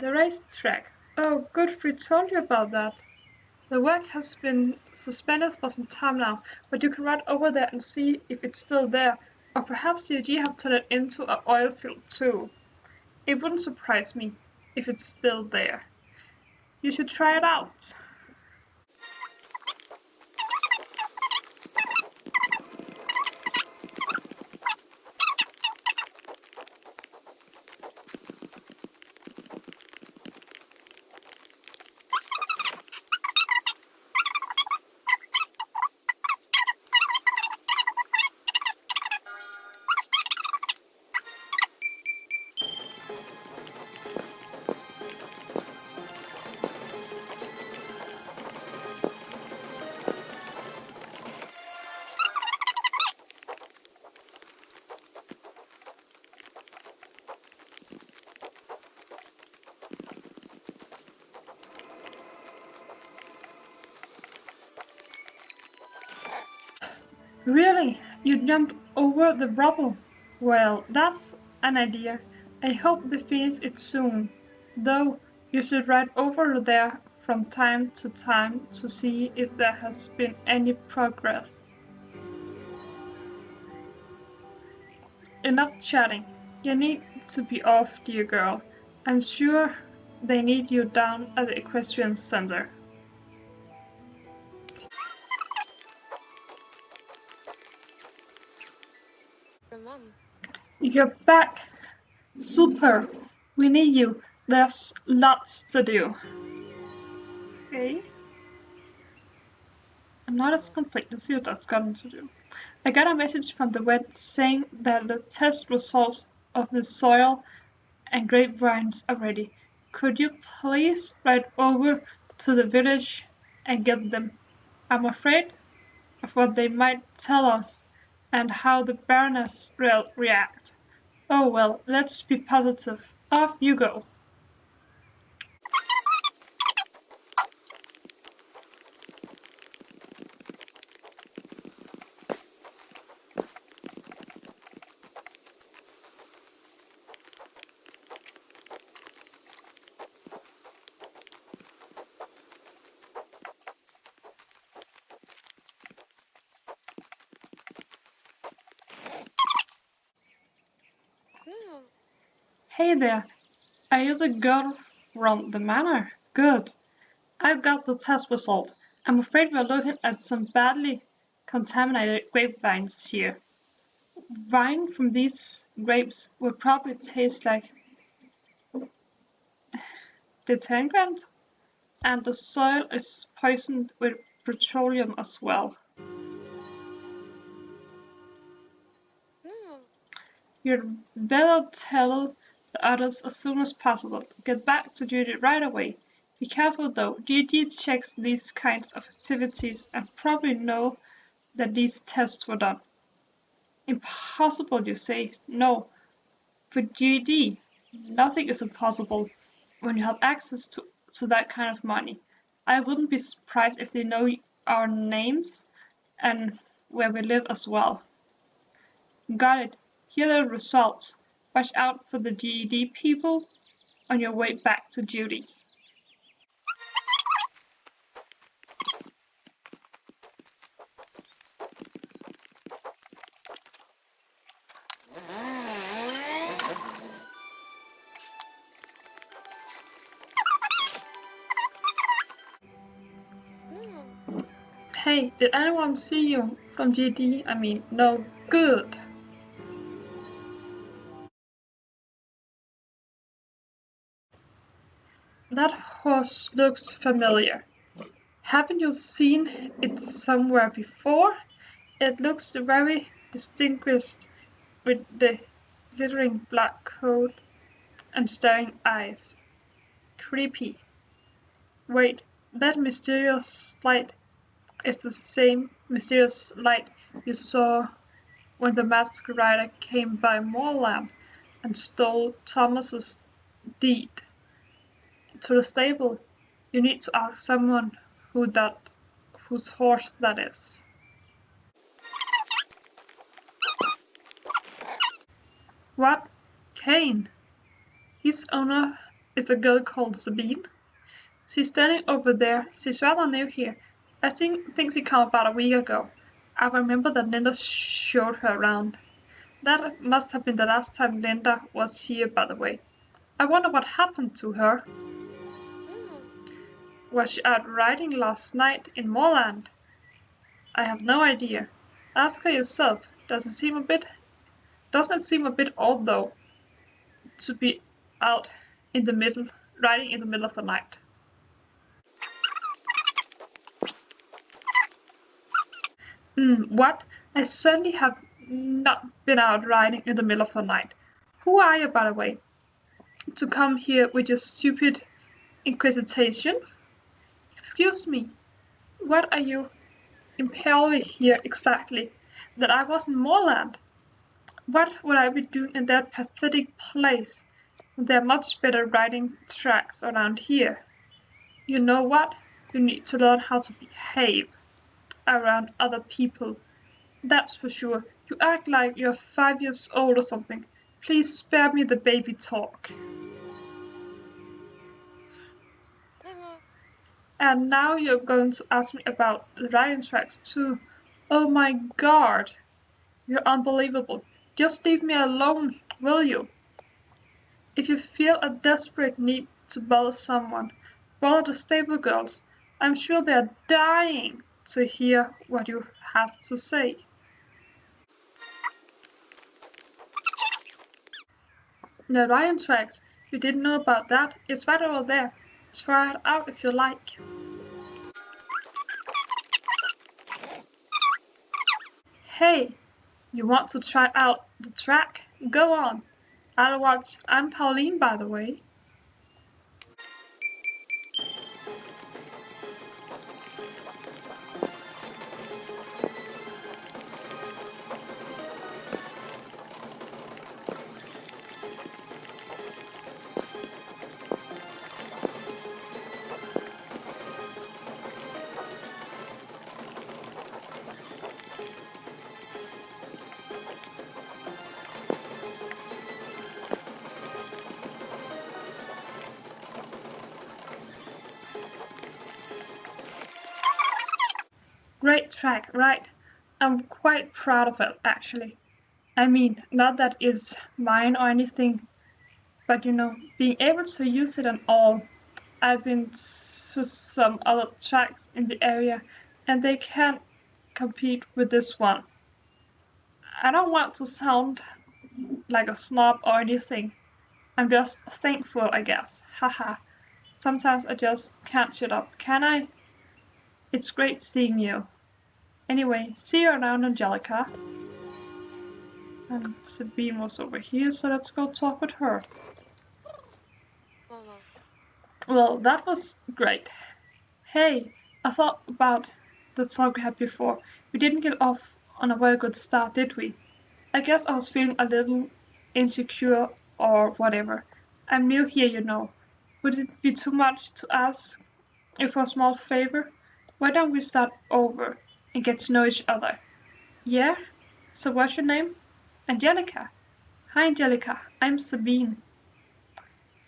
The racetrack. Oh, Godfrey told you about that. The work has been suspended for some time now, but you can ride over there and see if it's still there, or perhaps the AG have turned it into an oil field too. It wouldn't surprise me if it's still there. You should try it out. Really? You jumped over the rubble? Well, that's an idea. I hope they finish it soon. Though, you should ride over there from time to time to see if there has been any progress. Enough chatting. You need to be off, dear girl. I'm sure they need you down at the Equestrian Center. Mom. You're back! Super! We need you. There's lots to do. Okay. I'm not as complete. Let's see what that's gotten to do. I got a message from the vet saying that the test results of the soil and grapevines are ready. Could you please ride over to the village and get them? I'm afraid of what they might tell us and how the Baroness will react. Oh well, let's be positive. Off you go. Hey there, are you the girl from the manor? Good. I've got the test result. I'm afraid we're looking at some badly contaminated grapevines here. Wine from these grapes will probably taste like detergent, and the soil is poisoned with petroleum as well. You'd better tell the others as soon as possible. Get back to duty right away. Be careful though, DG checks these kinds of activities and probably know that these tests were done. Impossible, you say? No. For GD, nothing is impossible when you have access to that kind of money. I wouldn't be surprised if they know our names and where we live as well. Got it. Here are the results. Watch out for the GED people on your way back to duty. Hey, did anyone see you from GD? I mean, no. Good. That horse looks familiar. Haven't you seen it somewhere before? It looks very distinguished with the glittering black coat and staring eyes. Creepy. Wait, that mysterious light is the same mysterious light you saw when the masked rider came by Moorland and stole Thomas's deed to the stable. You need to ask someone whose horse that is. What? Kane? His owner It's a girl called Sabine. She's standing over there. She's rather new here. I think she came about a week ago. I remember that Linda showed her around. That must have been the last time Linda was here, by the way. I wonder what happened to her. Was she out riding last night in Moorland? I have no idea. Ask her yourself. Doesn't it seem a bit odd though, to be out in the middle, riding in the middle of the night? What? I certainly have not been out riding in the middle of the night. Who are you, by the way, to come here with your stupid inquisition? Excuse me, what are you imperially here exactly? That I was in Moorland? What would I be doing in that pathetic place? There are much better riding tracks around here. You know what? You need to learn how to behave around other people. That's for sure. You act like you're 5 years old or something. Please spare me the baby talk. Emma. And now you're going to ask me about the riding tracks too. Oh my god. You're unbelievable. Just leave me alone, will you? If you feel a desperate need to bother someone, bother the stable girls. I'm sure they're dying to hear what you have to say. The lion tracks. You didn't know about that? It's right over there. Try it out if you like. Hey, you want to try out the track? Go on. I'll watch. I'm Pauline, by the way. Great track, right? I'm quite proud of it, actually. I mean, not that it's mine or anything, but being able to use it and all. I've been to some other tracks in the area, and they can't compete with this one. I don't want to sound like a snob or anything. I'm just thankful, I guess. Haha. Sometimes I just can't shut up, can I? It's great seeing you. Anyway, see you around, Angelica. And Sabine was over here, so let's go talk with her. Mama. Well, that was great. Hey, I thought about the talk we had before. We didn't get off on a very good start, did we? I guess I was feeling a little insecure or whatever. I'm new here, Would it be too much to ask if for a small favor? Why don't we start over and get to know each other? Yeah? So what's your name? Angelica. Hi, Angelica. I'm Sabine.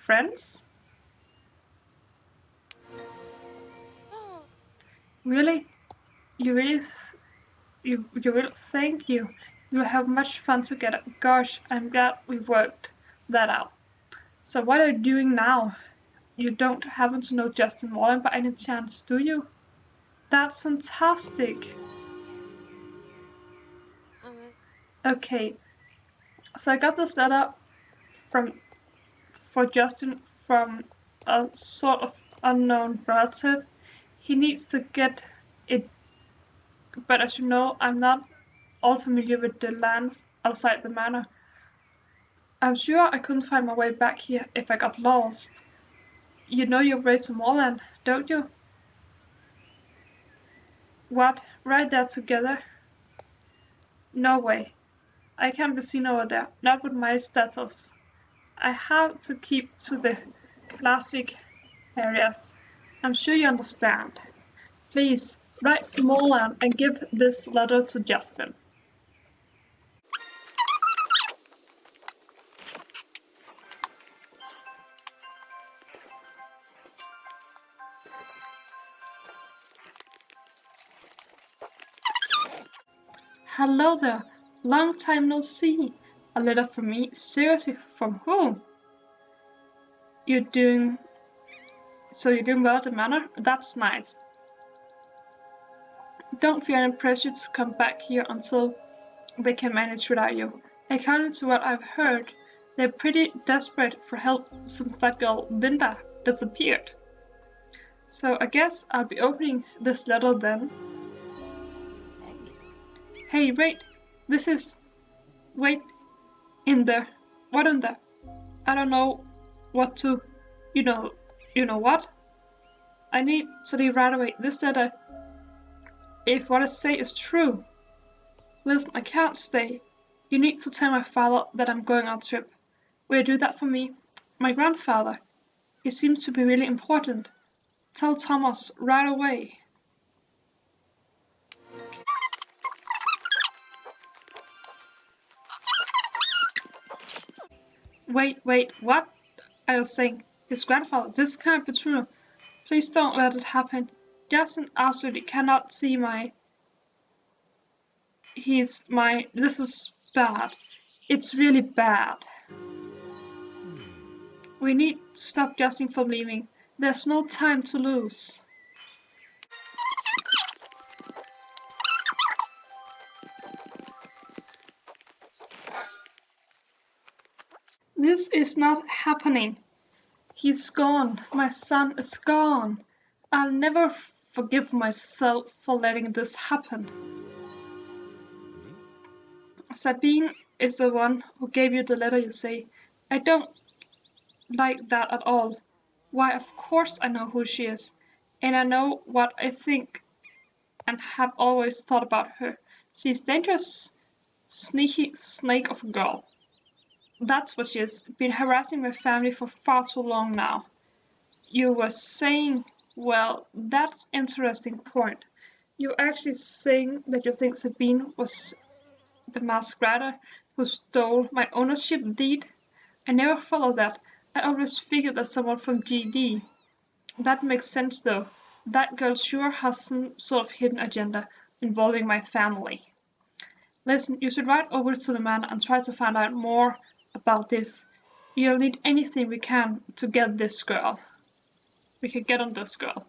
Friends? Oh, Really? You really, you will. Thank you. We'll have much fun together. Gosh, I'm glad we worked that out. So what are you doing now? You don't happen to know Justin Wallen by any chance, do you? That's fantastic. Amen. Okay, so I got this letter from for Justin from a sort of unknown relative. He needs to get it, but as you know, I'm not all familiar with the lands outside the manor. I'm sure I couldn't find my way back here if I got lost. You know you're raised in Moorland, don't you? What? Right there together? No way. I can't be seen over there, not with my status. I have to keep to the classic areas. I'm sure you understand. Please, write to Moorland and give this letter to Justin. Hello there. Long time no see. A letter from me? Seriously, from whom? You're doing... So you're doing well at the manor? That's nice. Don't feel any pressure to come back here until they can manage without you. According to what I've heard, they're pretty desperate for help since that girl Linda disappeared. So I guess I'll be opening this letter then. Hey, wait. This is... Wait. In there. What in there? I don't know what to... You know what? I need to leave right away. This letter... If what I say is true... Listen, I can't stay. You need to tell my father that I'm going on a trip. Will you do that for me? My grandfather. It seems to be really important. Tell Thomas right away. Wait, what? I was saying, his grandfather, this can't be true. Please don't let it happen. Justin absolutely cannot see this is bad. It's really bad. We need to stop Justin from leaving. There's no time to lose. This is not happening. He's gone. My son is gone. I'll never forgive myself for letting this happen. Sabine is the one who gave you the letter, you say. I don't like that at all. Why, of course I know who she is. And I know what I think and have always thought about her. She's dangerous, sneaky snake of a girl. That's what she is. Been harassing my family for far too long now. You were saying, well, that's interesting point. You're actually saying that you think Sabine was the masquerader who stole my ownership deed? I never followed that. I always figured that someone from GD. That makes sense though. That girl sure has some sort of hidden agenda involving my family. Listen, you should ride over to the manor and try to find out more about this. You'll need anything we can to get this girl. We can get on this girl.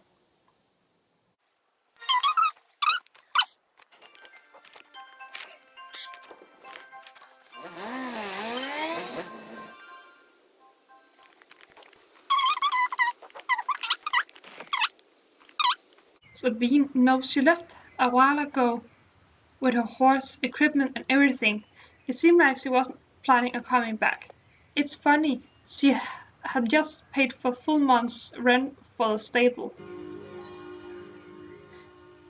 Sabine, no, she left a while ago with her horse, equipment, and everything. It seemed like she wasn't planning on coming back. It's funny, she had just paid for full month's rent for the stable.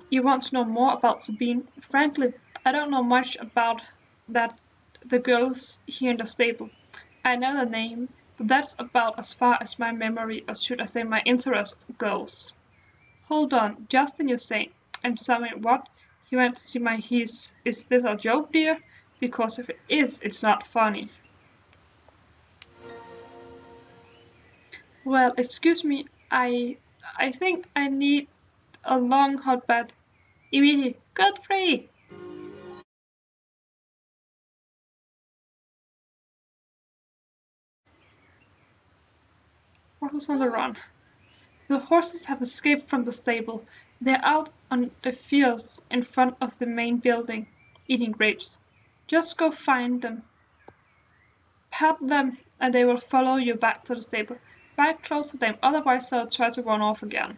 You want to know more about Sabine? Frankly, I don't know much about the girls here in the stable. I know the name, but that's about as far as my memory, or should I say my interest, goes. Hold on, Justin, you say? I'm sorry, what? He went to see my Is this a joke, dear? Because if it is, it's not funny. Well, excuse me, I think I need a long hot bath. Immediately, Godfrey! What was on the run? The horses have escaped from the stable. They're out on the fields in front of the main building, eating grapes. Just go find them. Pat them, and they will follow you back to the stable. Ride close to them, otherwise they'll try to run off again.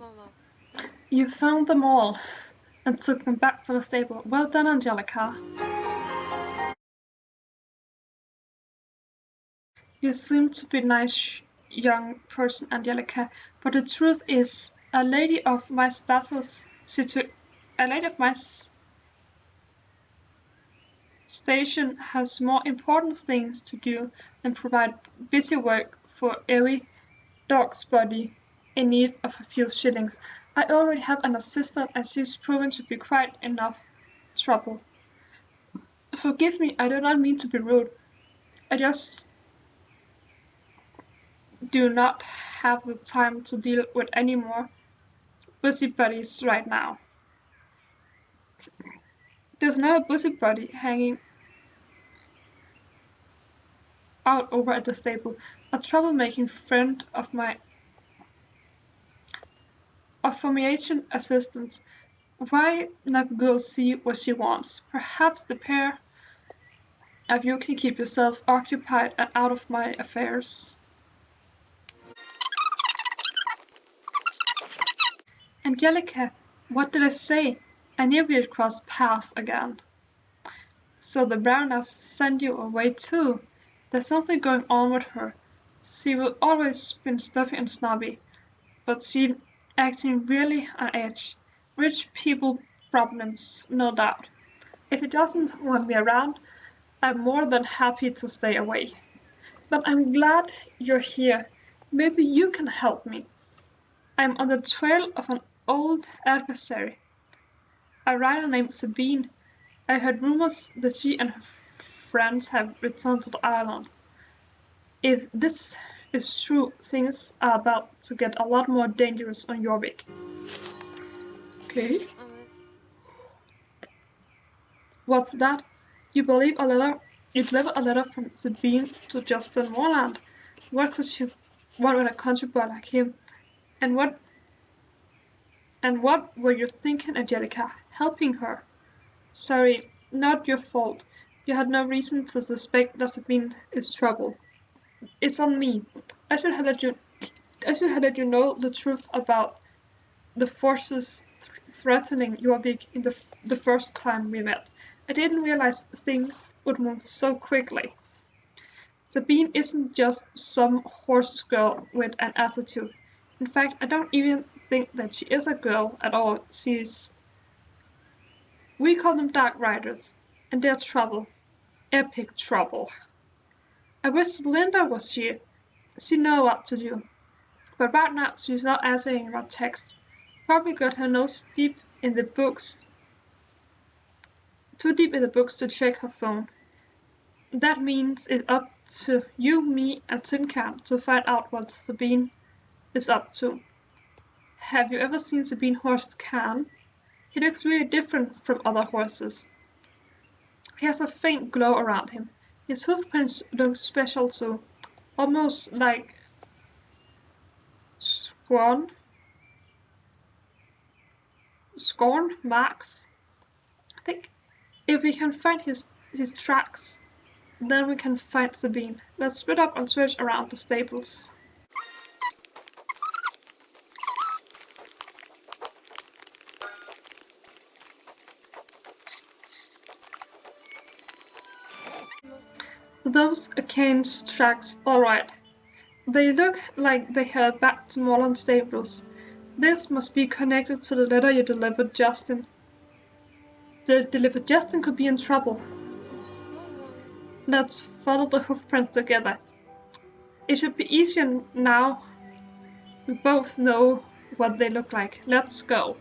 Mama. You found them all and took them back to the stable. Well done, Angelica. You seem to be a nice young person, Angelica, but the truth is, a lady of my station has more important things to do than provide busy work for every dog's body in need of a few shillings. I already have an assistant and she's proven to be quite enough trouble. Forgive me, I do not mean to be rude. I just do not have the time to deal with any more busybodies right now. There's not a busybody hanging out over at the stable, a troublemaking friend of my formation assistant. Why not go see what she wants? Perhaps the pair of you can keep yourself occupied and out of my affairs. Angelica, what did I say? I knew we'd cross paths again. So the Baroness sent you away too. There's something going on with her. She will always been stuffy and snobby, but she's acting really on edge. Rich people problems, no doubt. If he doesn't want me around, I'm more than happy to stay away. But I'm glad you're here. Maybe you can help me. I'm on the trail of an old adversary, a rider named Sabine. I heard rumors that she and her friends have returned to the island. If this is true, things are about to get a lot more dangerous on Jorvik. Okay. What's that? You believe a letter? You delivered a letter from Sabine to Justin Morland. What could she want with a country boy like him? And what were you thinking, Angelica? Helping her? Sorry, not your fault. You had no reason to suspect that Sabine is trouble. It's on me. I should have let you know the truth about the forces threatening Jorvik in the first time we met. I didn't realize things would move so quickly. Sabine isn't just some horse girl with an attitude. In fact, I don't even think that she is a girl at all. We call them dark riders, and they're trouble. Epic trouble. I wish Linda was here. She knows what to do. But right now she's not answering our texts. Probably got her nose too deep in the books to check her phone. That means it's up to you, me, and Tin Can to find out what Sabine is up to. Have you ever seen Sabine horse Can? He looks really different from other horses. He has a faint glow around him. His hoofprints look special too, almost like scorn marks. I think if we can find his tracks, then we can find Sabine. Let's split up and search around the stables. Those are Kane's tracks, all right. They look like they headed back to Moreland stables. This must be connected to the letter you delivered Justin. The delivered Justin could be in trouble. Let's follow the hoofprints together. It should be easier now. We both know what they look like. Let's go.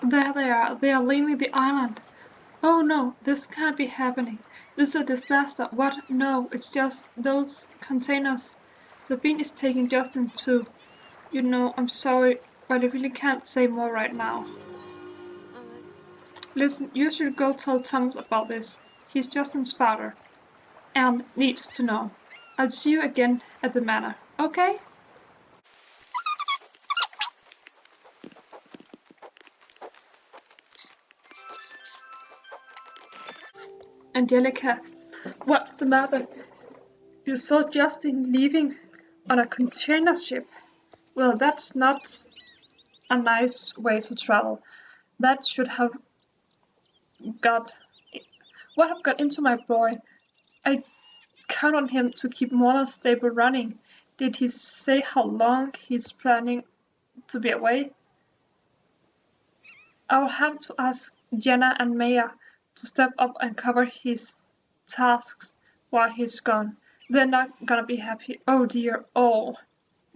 There they are. They are leaving the island. Oh no, this can't be happening. This is a disaster. What? No, it's just those containers. Sabine is taking Justin too. You know, I'm sorry. but I really can't say more right now. Listen, you should go tell Thomas about this. He's Justin's father, and needs to know. I'll see you again at the manor, okay? Angelica, what's the matter? You saw Justin leaving on a container ship. Well, that's not a nice way to travel. That should have got... What have got into my boy? I count on him to keep Mona's stable running. Did he say how long he's planning to be away? I'll have to ask Jenna and Maya to step up and cover his tasks while he's gone. They're not gonna be happy. Oh dear, oh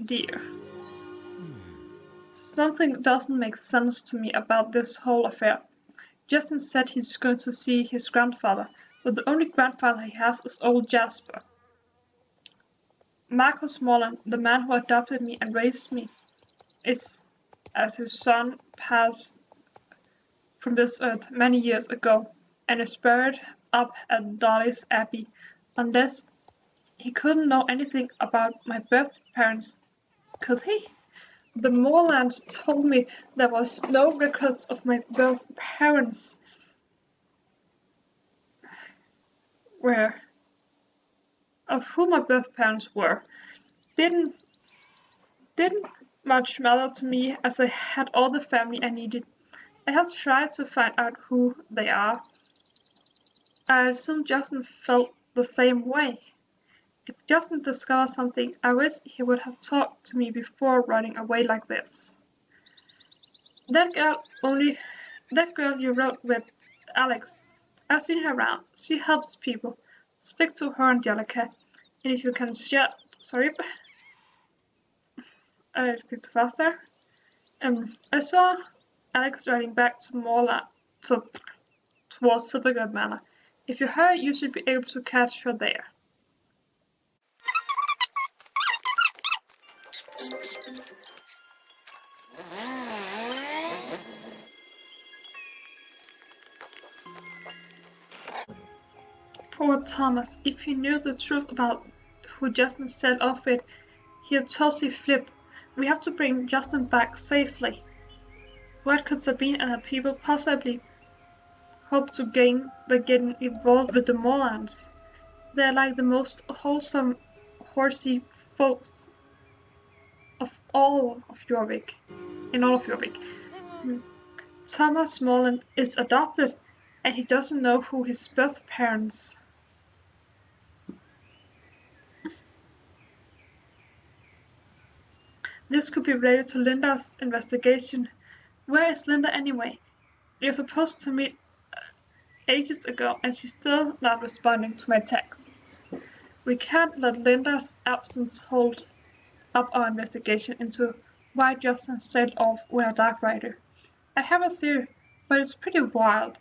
dear. Something doesn't make sense to me about this whole affair. Justin said he's going to see his grandfather, but the only grandfather he has is old Jasper. Marcus Morland, the man who adopted me and raised me, is, as his son, passed from this earth many years ago, and is buried up at Dolly's Abbey, unless he couldn't know anything about my birth parents, could he? The Morlands told me there was no records of my birth parents of who my birth parents were. Didn't much matter to me as I had all the family I needed. I have tried to find out who they are. I assume Justin felt the same way. If Justin discovered something, I wish he would have talked to me before running away like this. That girl you rode with, Alex, I've seen her around. She helps people. Stick to her, Angelica. And if you can share, sorry, I speak too fast there. I saw Alex riding back to towards Silverglade Manor. If you hurry, you should be able to catch her there. Poor Thomas, if he knew the truth about who Justin set off with, he'd totally flip. We have to bring Justin back safely. What could Sabine and her people possibly hope to gain by getting involved with the Morlands? They're like the most wholesome, horsey folks of all of Jorvik. In all of Jorvik. Thomas Morland is adopted, and he doesn't know who his birth parents. This could be related to Linda's investigation. Where is Linda anyway? You're supposed to meet ages ago, and she's still not responding to my texts. We can't let Linda's absence hold up our investigation into why Justin sailed off with a dark rider. I have a theory, but it's pretty wild.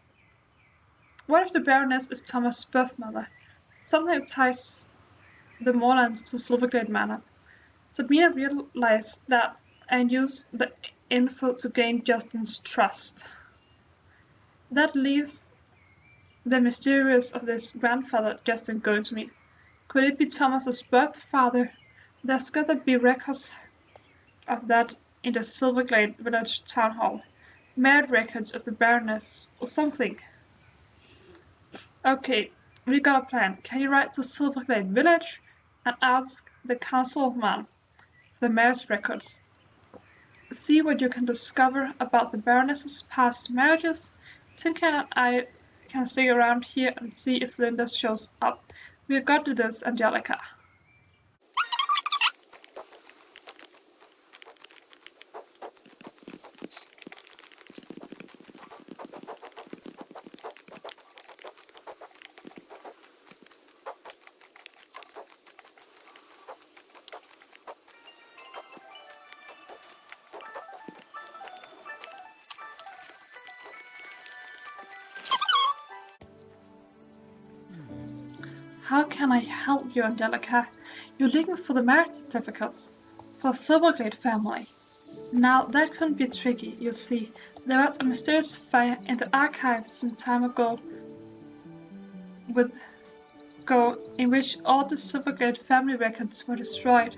What if the Baroness is Thomas' birth mother? Something that ties the Morlands to Silverglade Manor. Sabina realized that and used the info to gain Justin's trust. That leaves the mysterious of this grandfather Justin going to meet. Could it be Thomas's birth father? There's gotta be records of that in the Silverglade village town hall. Marriage records of the Baroness or something. Okay, we got a plan. Can you ride to Silverglade village and ask the councilman for the marriage records? See what you can discover about the Baroness's past marriages. Tinker and I can stay around here and see if Linda shows up. We've got to this, Angelica. How can I help you, Angelica? You're looking for the marriage certificates for the Silverglade family. Now that can be tricky, you see. There was a mysterious fire in the archives some time ago with in which all the Silverglade family records were destroyed.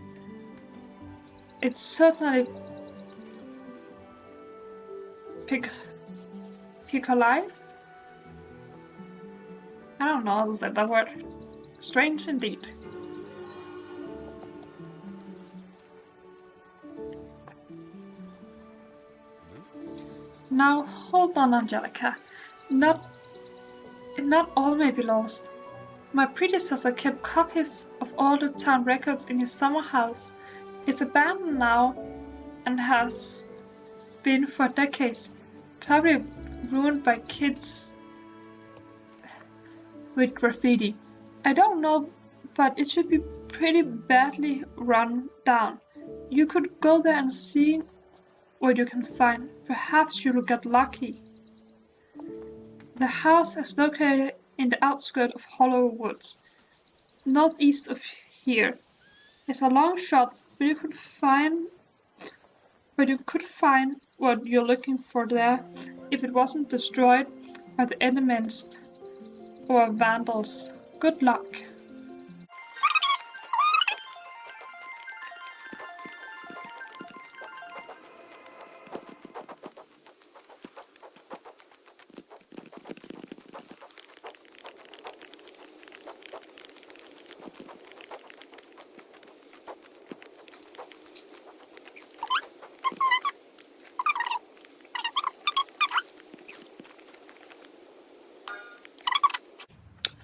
It's certainly peculiar. I don't know how to say that word. Strange indeed. Now hold on, Angelica. Not all may be lost. My predecessor kept copies of all the town records in his summer house. It's abandoned now and has been for decades, probably ruined by kids with graffiti. I don't know, but it should be pretty badly run down. You could go there and see what you can find. Perhaps you'll get lucky. The house is located in the outskirts of Hollow Woods, northeast of here. It's a long shot, but you could find what you're looking for there if it wasn't destroyed by the elements or vandals. Good luck.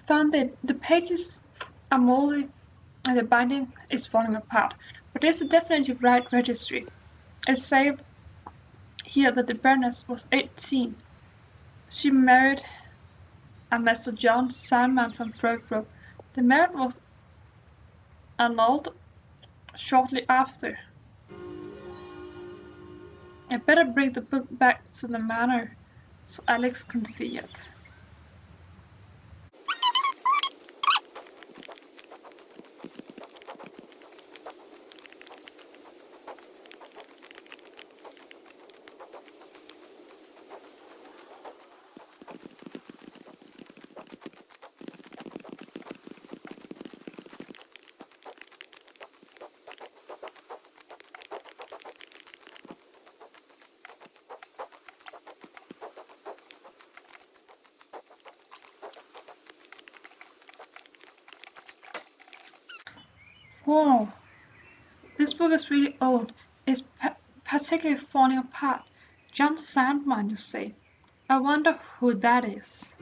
Found it. The pages are moldy and the binding is falling apart, but this is definitely right registry. It says here that the Baroness was 18. She married a Master John Sandman from Bergbrook. The marriage was annulled shortly after. I better bring the book back to the manor so Alex can see it. Whoa, this book is really old. It's particularly falling apart. John Sandman, you say? I wonder who that is.